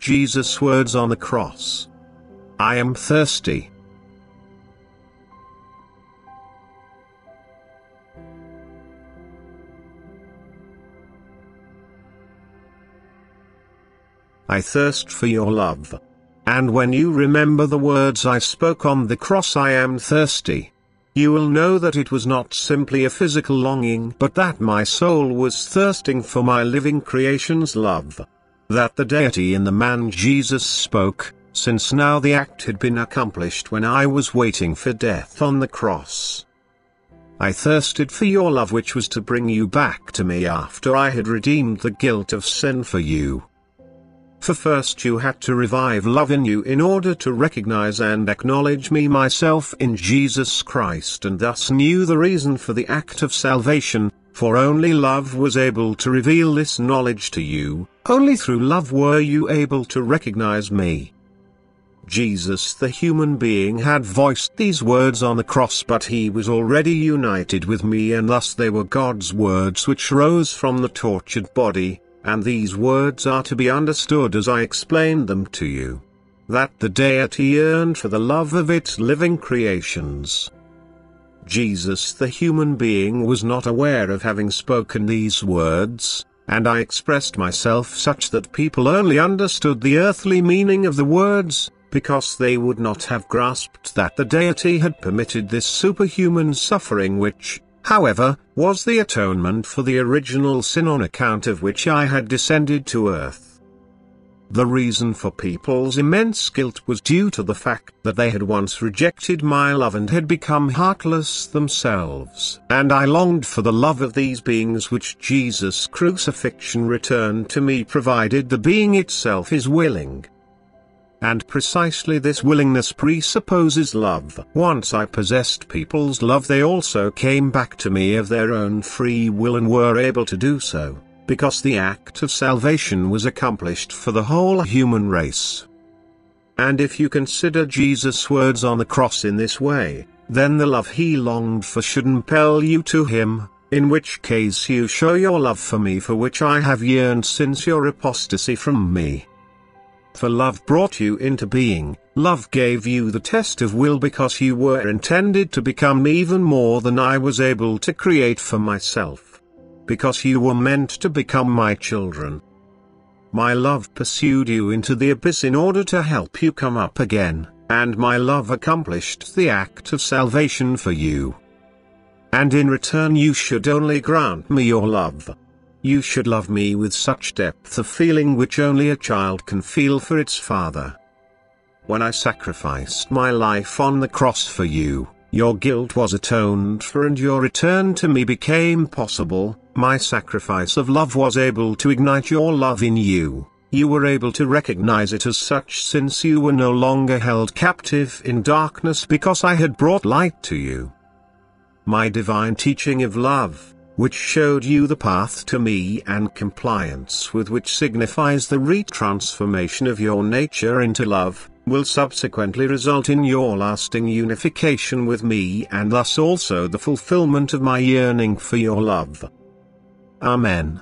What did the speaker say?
Jesus' words on the cross. I am thirsty. I thirst for your love. And when you remember the words I spoke on the cross, I am thirsty, you will know that it was not simply a physical longing, but that my soul was thirsting for my living creation's love. That the deity in the man Jesus spoke, since now the act had been accomplished when I was waiting for death on the cross. I thirsted for your love, which was to bring you back to me after I had redeemed the guilt of sin for you. For first you had to revive love in you in order to recognize and acknowledge me myself in Jesus Christ, and thus knew the reason for the act of salvation, for only love was able to reveal this knowledge to you, only through love were you able to recognize me. Jesus the human being had voiced these words on the cross, but he was already united with me, and thus they were God's words which rose from the tortured body. And these words are to be understood as I explained them to you. That the deity yearned for the love of its living creations. Jesus the human being was not aware of having spoken these words, and I expressed myself such that people only understood the earthly meaning of the words, because they would not have grasped that the deity had permitted this superhuman suffering, which, however, was the atonement for the original sin on account of which I had descended to earth. The reason for people's immense guilt was due to the fact that they had once rejected my love and had become heartless themselves. And I longed for the love of these beings, which Jesus' crucifixion returned to me, provided the being itself is willing. And precisely this willingness presupposes love. Once I possessed people's love, they also came back to me of their own free will and were able to do so, because the act of salvation was accomplished for the whole human race. And if you consider Jesus' words on the cross in this way, then the love he longed for should impel you to him, in which case you show your love for me, for which I have yearned since your apostasy from me. For love brought you into being, love gave you the test of will, because you were intended to become even more than I was able to create for myself. Because you were meant to become my children. My love pursued you into the abyss in order to help you come up again, and my love accomplished the act of salvation for you. And in return you should only grant me your love. You should love me with such depth of feeling which only a child can feel for its father. When I sacrificed my life on the cross for you, your guilt was atoned for and your return to me became possible. My sacrifice of love was able to ignite your love in you. You were able to recognize it as such, since you were no longer held captive in darkness, because I had brought light to you. My divine teaching of love, which showed you the path to me, and compliance with which signifies the retransformation of your nature into love, will subsequently result in your lasting unification with me, and thus also the fulfillment of my yearning for your love. Amen.